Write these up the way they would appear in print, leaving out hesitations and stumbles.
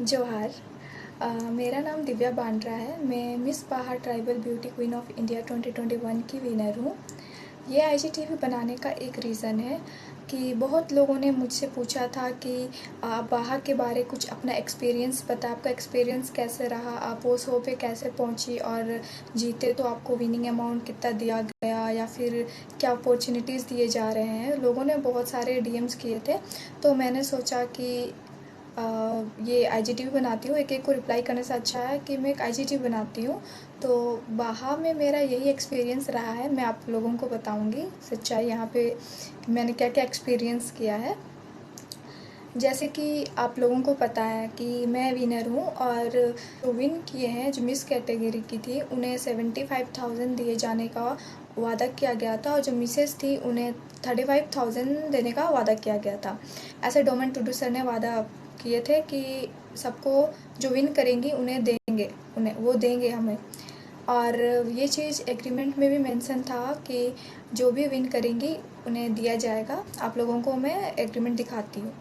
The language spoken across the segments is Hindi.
जोहार। मेरा नाम दिव्या बांड्रा है। मैं मिस बाहा tribal beauty queen of India 2021 की विनर हूँ। ये आईजीटीवी बनाने का एक रीज़न है कि बहुत लोगों ने मुझसे पूछा था कि आप बाहा के बारे कुछ अपना एक्सपीरियंस बता, आपका एक्सपीरियंस कैसे रहा, आप वो शो पे कैसे पहुंची और जीते तो आपको विनिंग अमाउंट कितना दिया गया या फिर क्या अपॉर्चुनिटीज़ दिए जा रहे हैं। लोगों ने बहुत सारे डीएम्स किए थे, तो मैंने सोचा कि ये आईजीटीवी बनाती हूँ। एक एक को रिप्लाई करने से अच्छा है कि मैं एक आईजीटीवी बनाती हूँ। तो बाहा में मेरा यही एक्सपीरियंस रहा है। मैं आप लोगों को बताऊँगी सच्चाई यहाँ पे मैंने क्या क्या एक्सपीरियंस किया है। जैसे कि आप लोगों को पता है कि मैं विनर हूँ और जो विन किए हैं, जो मिस कैटेगरी की थी, उन्हें 75,000 दिए जाने का वादा किया गया था और जो मिसेस थी उन्हें 35,000 देने का वादा किया गया था। ऐसे डोमेन टुडू सर ने वादा किए थे कि सबको जो विन करेंगी उन्हें देंगे, उन्हें वो देंगे हमें। और ये चीज़ एग्रीमेंट में भी मेंशन था कि जो भी विन करेंगी उन्हें दिया जाएगा। आप लोगों को मैं एग्रीमेंट दिखाती हूँ।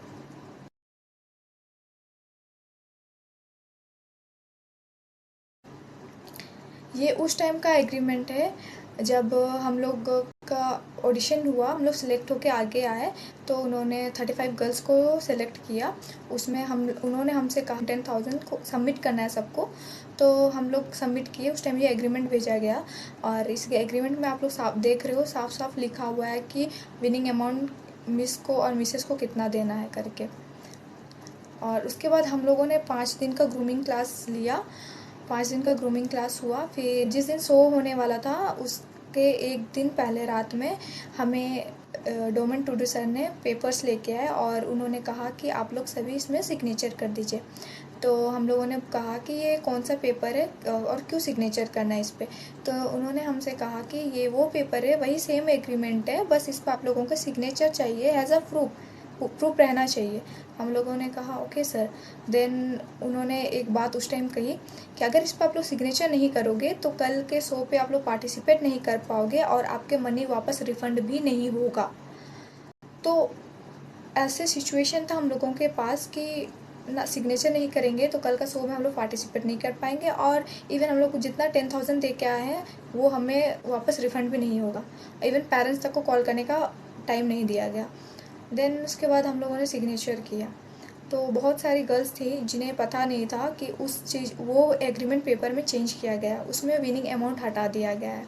ये उस टाइम का एग्रीमेंट है जब हम लोग का ऑडिशन हुआ, हम लोग सिलेक्ट होके आगे आए तो उन्होंने 35 गर्ल्स को सिलेक्ट किया। उसमें हम उन्होंने हमसे कहा 10,000 को सबमिट करना है सबको, तो हम लोग सबमिट किए। उस टाइम ये एग्रीमेंट भेजा गया और इस एग्रीमेंट में आप लोग साफ देख रहे हो, साफ साफ लिखा हुआ है कि विनिंग अमाउंट मिस को और मिसेस को कितना देना है करके। और उसके बाद हम लोगों ने 5 दिन का ग्रूमिंग क्लास लिया। 5 दिन का ग्रूमिंग क्लास हुआ। फिर जिस दिन शो होने वाला था उसके एक दिन पहले रात में हमें डोमेन टुडू सर ने पेपर्स लेके आए और उन्होंने कहा कि आप लोग सभी इसमें सिग्नेचर कर दीजिए। तो हम लोगों ने कहा कि ये कौन सा पेपर है और क्यों सिग्नेचर करना है इस पर। तो उन्होंने हमसे कहा कि ये वो पेपर है, वही सेम एग्रीमेंट है, बस इस पर आप लोगों का सिग्नेचर चाहिए एज अ प्रूफ रहना चाहिए। हम लोगों ने कहा ओके सर। देन उन्होंने एक बात उस टाइम कही कि अगर इस पर आप लोग सिग्नेचर नहीं करोगे तो कल के शो पे आप लोग पार्टिसिपेट नहीं कर पाओगे और आपके मनी वापस रिफंड भी नहीं होगा। तो ऐसे सिचुएशन था हम लोगों के पास कि ना सिग्नेचर नहीं करेंगे तो कल का शो में हम लोग पार्टिसिपेट नहीं कर पाएंगे और इवन हम लोग को जितना 10,000 दे के आए हैं वो हमें वापस रिफंड भी नहीं होगा। इवन पेरेंट्स तक को कॉल करने का टाइम नहीं दिया गया। देन उसके बाद हम लोगों ने सिग्नेचर किया। तो बहुत सारी गर्ल्स थी जिन्हें पता नहीं था कि उस चीज़ वो एग्रीमेंट पेपर में चेंज किया गया, उसमें विनिंग अमाउंट हटा दिया गया है।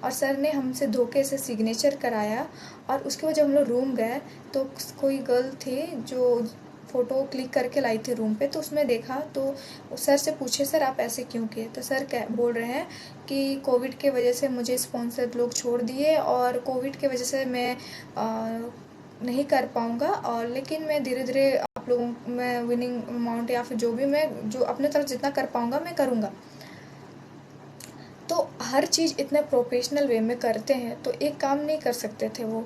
और सर ने हमसे धोखे से सिग्नेचर कराया और उसके बाद जब हम लोग रूम गए तो कोई गर्ल थी जो फ़ोटो क्लिक करके लाई थी रूम पे, तो उसमें देखा तो सर से पूछे सर आप ऐसे क्यों किए। तो सर क्या बोल रहे हैं कि कोविड के वजह से मुझे स्पॉन्सर लोग छोड़ दिए और कोविड के वजह से मैं नहीं कर पाऊँगा, और लेकिन मैं धीरे धीरे आप लोगों मैं विनिंग अमाउंट या फिर जो भी मैं जो अपने तरफ जितना कर पाऊँगा मैं करूँगा। तो हर चीज़ इतने प्रोफेशनल वे में करते हैं तो एक काम नहीं कर सकते थे वो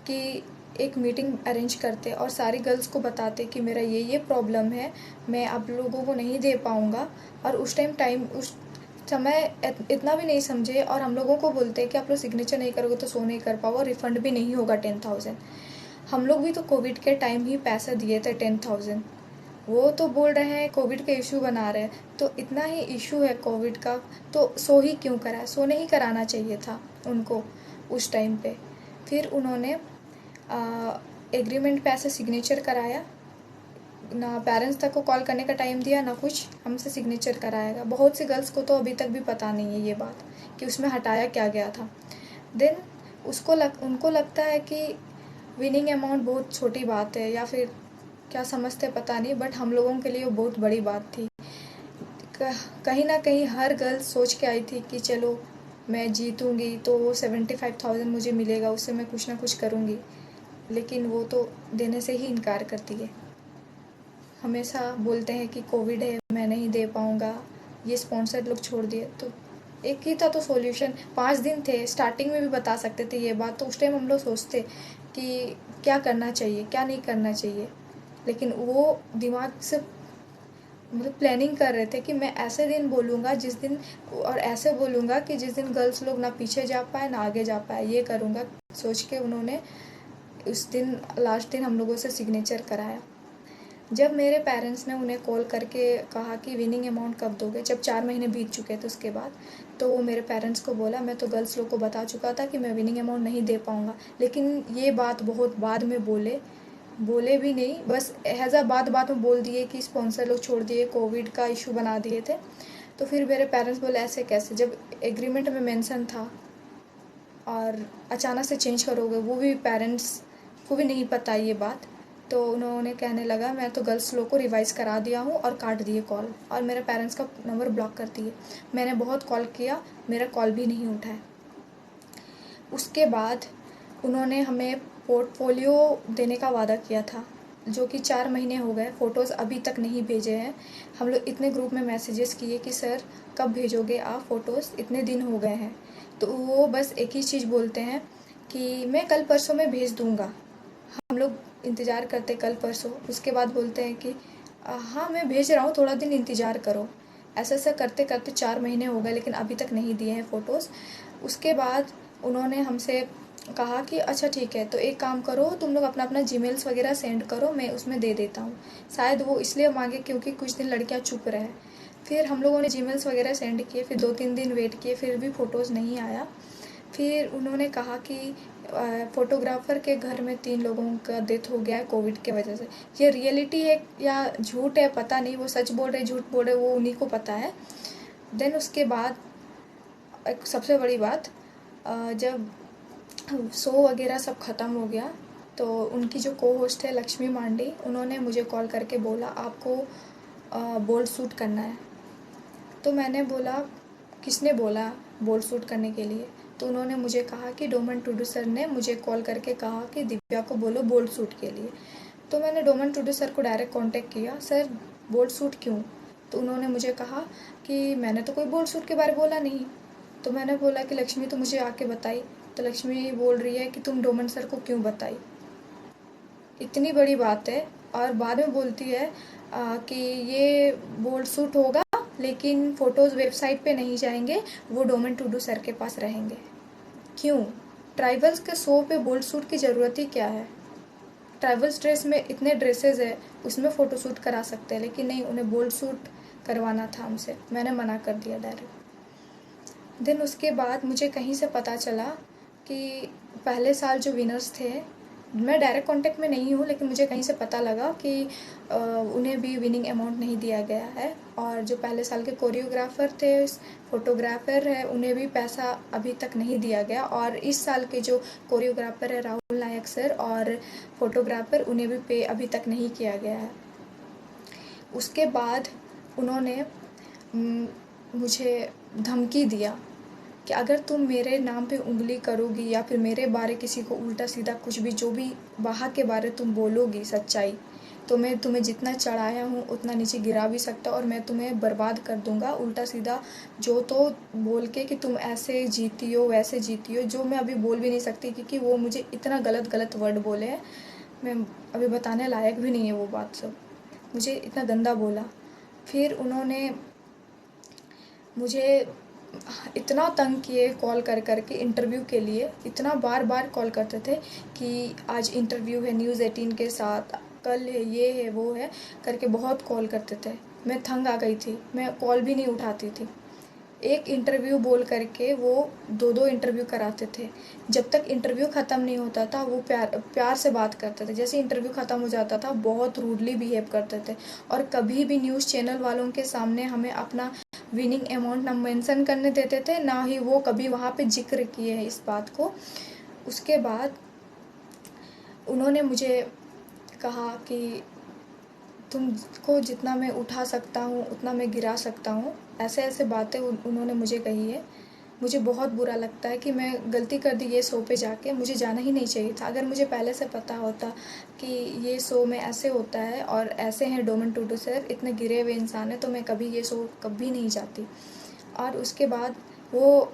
कि एक मीटिंग अरेंज करते और सारी गर्ल्स को बताते कि मेरा ये प्रॉब्लम है, मैं आप लोगों को नहीं दे पाऊँगा। और उस समय इतना भी नहीं समझे और हम लोगों को बोलते कि आप लोग सिग्नेचर नहीं करोगे तो शो नहीं कर पाओगे, रिफंड भी नहीं होगा 10,000। हम लोग भी तो कोविड के टाइम ही पैसा दिए थे 10,000। वो तो बोल रहे हैं कोविड का इशू बना रहे हैं, तो इतना ही इशू है कोविड का तो शो ही क्यों करा, शो नहीं कराना चाहिए था उनको उस टाइम पे। फिर उन्होंने एग्रीमेंट पे ऐसे सिग्नेचर कराया, ना पेरेंट्स तक को कॉल करने का टाइम दिया ना कुछ, हमसे सिग्नेचर कराएगा। बहुत सी गर्ल्स को तो अभी तक भी पता नहीं है ये बात कि उसमें हटाया क्या गया था। देन उनको लगता है कि विनिंग अमाउंट बहुत छोटी बात है या फिर क्या समझते पता नहीं, बट हम लोगों के लिए वो बहुत बड़ी बात थी। कहीं ना कहीं हर गर्ल सोच के आई थी कि चलो मैं जीतूंगी तो वो 75,000 मुझे मिलेगा, उससे मैं कुछ ना कुछ करूंगी। लेकिन वो तो देने से ही इनकार करती है। हमेशा बोलते हैं कि कोविड है मैं नहीं दे पाऊँगा, ये स्पॉन्सर लोग छोड़ दिए। तो एक ही था तो सॉल्यूशन, 5 दिन थे, स्टार्टिंग में भी बता सकते थे ये बात। तो उस टाइम हम लोग सोचते कि क्या करना चाहिए क्या नहीं करना चाहिए, लेकिन वो दिमाग से मतलब प्लानिंग कर रहे थे कि मैं ऐसे दिन बोलूँगा जिस दिन, और ऐसे बोलूँगा कि जिस दिन गर्ल्स लोग ना पीछे जा पाए ना आगे जा पाए, ये करूँगा सोच के उन्होंने उस दिन लास्ट दिन हम लोगों से सिग्नेचर कराया। जब मेरे पेरेंट्स ने उन्हें कॉल करके कहा कि विनिंग अमाउंट कब दोगे, जब 4 महीने बीत चुके थे उसके बाद, तो वो मेरे पेरेंट्स को बोला, मैं तो गर्ल्स लोग को बता चुका था कि मैं विनिंग अमाउंट नहीं दे पाऊँगा। लेकिन ये बात बहुत बाद में बोले भी नहीं, बस एज़ अ बात में बोल दिए कि स्पॉन्सर लोग छोड़ दिए, कोविड का इशू बना दिए थे। तो फिर मेरे पेरेंट्स बोले ऐसे कैसे, जब एग्रीमेंट में मेंशन था और अचानक से चेंज करोगे, वो भी पेरेंट्स को भी नहीं पता ये बात। तो उन्होंने कहने लगा मैं तो गर्ल्स लोग को रिवाइज़ करा दिया हूँ, और काट दिए कॉल, और मेरे पेरेंट्स का नंबर ब्लॉक कर दिए। मैंने बहुत कॉल किया, मेरा कॉल भी नहीं उठाया। उसके बाद उन्होंने हमें पोर्टफोलियो देने का वादा किया था, जो कि 4 महीने हो गए, फ़ोटोज़ अभी तक नहीं भेजे हैं। हम लोग इतने ग्रुप में मैसेजेस किए कि सर कब भेजोगे आप फ़ोटोज़, इतने दिन हो गए हैं। तो वो बस एक ही चीज़ बोलते हैं कि मैं कल परसों में भेज दूँगा। हम लोग इंतज़ार करते कल परसों, उसके बाद बोलते हैं कि हाँ मैं भेज रहा हूँ, थोड़ा दिन इंतज़ार करो। ऐसा करते करते 4 महीने हो गए, लेकिन अभी तक नहीं दिए हैं फ़ोटोज़। उसके बाद उन्होंने हमसे कहा कि अच्छा ठीक है, तो एक काम करो, तुम लोग अपना अपना जीमेल्स वगैरह सेंड करो, मैं उसमें दे देता हूँ। शायद वो इसलिए मांगे क्योंकि कुछ दिन लड़कियाँ चुप रहे। फिर हम लोगों ने जीमेल्स वगैरह सेंड किए, फिर 2-3 दिन वेट किए, फिर भी फ़ोटोज़ नहीं आया। फिर उन्होंने कहा कि फ़ोटोग्राफ़र के घर में 3 लोगों का डेथ हो गया है कोविड के वजह से। ये रियलिटी है या झूठ है पता नहीं, वो सच बोल रहे झूठ बोल रहे वो उन्हीं को पता है। देन उसके बाद एक सबसे बड़ी बात, जब शो वगैरह सब ख़त्म हो गया, तो उनकी जो को होस्ट है लक्ष्मी मांडी, उन्होंने मुझे कॉल करके बोला आपको बोल्ड शूट करना है। तो मैंने बोला किसने बोला बोल्ड शूट करने के लिए? तो उन्होंने मुझे कहा कि डोमन टुडू सर ने मुझे कॉल करके कहा कि दिव्या को बोलो बोल्ड शूट के लिए। तो मैंने डोमन टुडू सर को डायरेक्ट कांटेक्ट किया, सर बोल्ड शूट क्यों? तो उन्होंने मुझे कहा कि मैंने तो कोई बोल्ड शूट के बारे में बोला नहीं। तो मैंने बोला कि लक्ष्मी तो मुझे आके बताई। तो लक्ष्मी बोल रही है कि तुम डोमन सर को क्यों बताई? इतनी बड़ी बात है, और बाद में बोलती है कि ये बोल्ड शूट होगा, लेकिन फ़ोटोज़ वेबसाइट पे नहीं जाएंगे, वो डोमन टुडू सर के पास रहेंगे। क्यों? ट्राइबल्स के शो पे बोल्ड शूट की ज़रूरत ही क्या है? ट्राइबल्स ड्रेस में इतने ड्रेसेस है, उसमें फ़ोटो शूट करा सकते हैं, लेकिन नहीं, उन्हें बोल्ड शूट करवाना था हमसे। मैंने मना कर दिया डायरेक्ट। देन उसके बाद मुझे कहीं से पता चला कि पहले साल जो विनर्स थे, मैं डायरेक्ट कांटेक्ट में नहीं हूँ, लेकिन मुझे कहीं से पता लगा कि उन्हें भी विनिंग अमाउंट नहीं दिया गया है, और जो पहले साल के कोरियोग्राफर थे, फोटोग्राफर है, उन्हें भी पैसा अभी तक नहीं दिया गया, और इस साल के जो कोरियोग्राफर है राहुल नायक सर, और फोटोग्राफर, उन्हें भी पे अभी तक नहीं किया गया है। उसके बाद उन्होंने मुझे धमकी दिया कि अगर तुम मेरे नाम पे उंगली करोगी या फिर मेरे बारे किसी को उल्टा सीधा कुछ भी, जो भी वहाँ के बारे तुम बोलोगी सच्चाई, तो मैं तुम्हें जितना चढ़ाया हूँ उतना नीचे गिरा भी सकता, और मैं तुम्हें बर्बाद कर दूँगा उल्टा सीधा, जो तो बोल के कि तुम ऐसे जीती हो वैसे जीती हो, जो मैं अभी बोल भी नहीं सकती, क्योंकि वो मुझे इतना गलत वर्ड बोले हैं, मैं अभी बताने लायक भी नहीं है वो बात सब। मुझे इतना गंदा बोला। फिर उन्होंने मुझे इतना तंग किए कॉल कर के इंटरव्यू के लिए, इतना बार कॉल करते थे कि आज इंटरव्यू है न्यूज़ 18 के साथ, कल है, ये है वो है करके बहुत कॉल करते थे। मैं तंग आ गई थी, मैं कॉल भी नहीं उठाती थी। एक इंटरव्यू बोल करके वो 2-2 इंटरव्यू कराते थे। जब तक इंटरव्यू ख़त्म नहीं होता था, वो प्यार से बात करते थे। जैसे इंटरव्यू ख़त्म हो जाता था, बहुत रूडली बिहेव करते थे, और कभी भी न्यूज़ चैनल वालों के सामने हमें अपना विनिंग अमाउंट ना मेंशन करने देते थे, ना ही वो कभी वहाँ पे जिक्र किए हैं इस बात को। उसके बाद उन्होंने मुझे कहा कि तुमको जितना मैं उठा सकता हूँ उतना मैं गिरा सकता हूँ, ऐसे बातें उन्होंने मुझे कही है। मुझे बहुत बुरा लगता है कि मैं गलती कर दी ये शो पे जाके, मुझे जाना ही नहीं चाहिए था। अगर मुझे पहले से पता होता कि ये शो में ऐसे होता है और ऐसे हैं डोमन टुडू सर, इतने गिरे हुए इंसान हैं, तो मैं कभी ये शो कभी नहीं जाती। और उसके बाद वो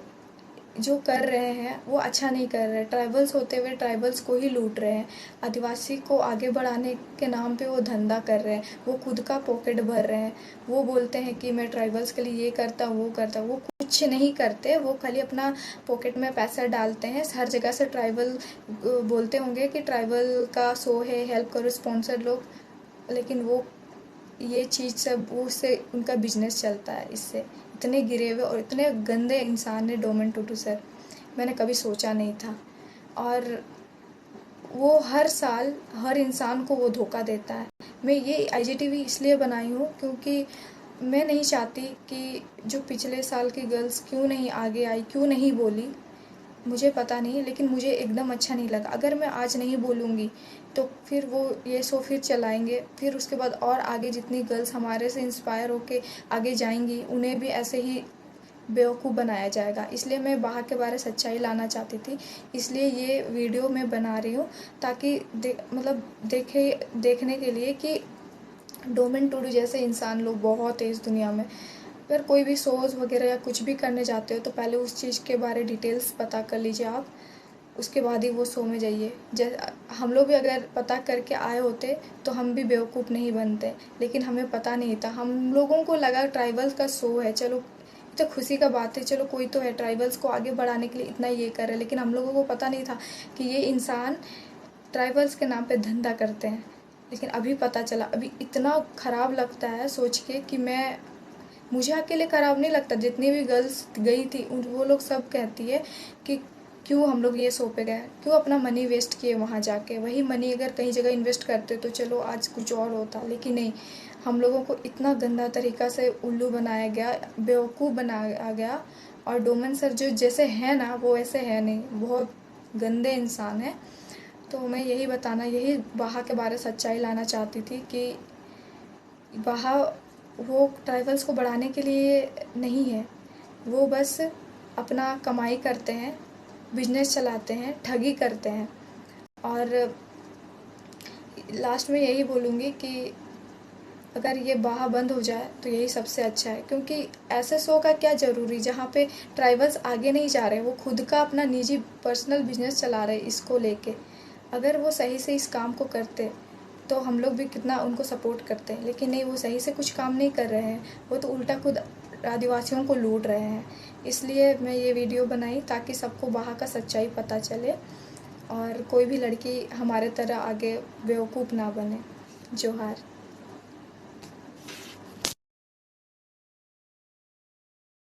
जो कर रहे हैं वो अच्छा नहीं कर रहे। ट्राइबल्स होते हुए ट्राइबल्स को ही लूट रहे हैं। आदिवासी को आगे बढ़ाने के नाम पे वो धंधा कर रहे हैं, वो खुद का पॉकेट भर रहे हैं। वो बोलते हैं कि मैं ट्राइबल्स के लिए ये करता हूँ वो करता हूँ, वो कुछ नहीं करते, वो खाली अपना पॉकेट में पैसा डालते हैं। हर जगह से ट्राइबल बोलते होंगे कि ट्राइबल का शो है, हेल्प करो, स्पॉन्सर लोग, लेकिन वो ये चीज़ सब वो उससे उनका बिजनेस चलता है। इससे इतने गिरे हुए और इतने गंदे इंसान है डोमेन टूटू सर, मैंने कभी सोचा नहीं था। और वो हर साल हर इंसान को वो धोखा देता है। मैं ये IGTV इसलिए बनाई हूँ क्योंकि मैं नहीं चाहती कि जो पिछले साल की गर्ल्स क्यों नहीं आगे आई, क्यों नहीं बोली, मुझे पता नहीं, लेकिन मुझे एकदम अच्छा नहीं लगा। अगर मैं आज नहीं बोलूँगी तो फिर वो ये शो फिर चलाएंगे, फिर उसके बाद और आगे जितनी गर्ल्स हमारे से इंस्पायर होके आगे जाएंगी उन्हें भी ऐसे ही बेवकूफ़ बनाया जाएगा। इसलिए मैं बाहर के बारे सच्चाई लाना चाहती थी, इसलिए ये वीडियो मैं बना रही हूँ ताकि मतलब देखने के लिए कि डोमेन टूडू जैसे इंसान लोग बहुत है इस दुनिया में। अगर कोई भी शोज़ वगैरह या कुछ भी करने जाते हो तो पहले उस चीज़ के बारे डिटेल्स पता कर लीजिए आप, उसके बाद ही वो शो में जाइए। जैसे हम लोग भी अगर पता करके आए होते तो हम भी बेवकूफ़ नहीं बनते, लेकिन हमें पता नहीं था। हम लोगों को लगा ट्राइबल्स का शो है, चलो तो खुशी का बात है, चलो कोई तो है ट्राइबल्स को आगे बढ़ाने के लिए इतना ये कर रहा है, लेकिन हम लोगों को पता नहीं था कि ये इंसान ट्राइबल्स के नाम पे धंधा करते हैं। लेकिन अभी पता चला। अभी इतना ख़राब लगता है सोच के कि मुझे अकेले ख़राब नहीं लगता, जितनी भी गर्ल्स गई थी उन वो लोग सब कहती है कि क्यों हम लोग ये शो पे गए, क्यों अपना मनी वेस्ट किए वहाँ जाके। वही मनी अगर कहीं जगह इन्वेस्ट करते तो चलो आज कुछ और होता, लेकिन नहीं, हम लोगों को इतना गंदा तरीक़ा से उल्लू बनाया गया, बेवकूफ़ बनाया गया। और डोमन सर जो जैसे हैं ना वो ऐसे है नहीं, बहुत गंदे इंसान हैं। तो मैं यही बताना, यही बाहा के बारे सच्चाई लाना चाहती थी कि बाहा वो ट्राइबल्स को बढ़ाने के लिए नहीं है, वो बस अपना कमाई करते हैं, बिजनेस चलाते हैं, ठगी करते हैं। और लास्ट में यही बोलूँगी कि अगर ये बाहा बंद हो जाए तो यही सबसे अच्छा है, क्योंकि ऐसे शो का क्या ज़रूरी जहाँ पे ट्राइबल्स आगे नहीं जा रहे, वो खुद का अपना निजी पर्सनल बिजनेस चला रहे इसको लेके। अगर वो सही से इस काम को करते तो हम लोग भी कितना उनको सपोर्ट करते हैं, लेकिन नहीं, वो सही से कुछ काम नहीं कर रहे हैं, वो तो उल्टा खुद आदिवासियों को लूट रहे हैं। इसलिए मैं ये वीडियो बनाई ताकि सबको बाहा का सच्चाई पता चले और कोई भी लड़की हमारे तरह आगे बेवकूफ़ ना बने। जोहार।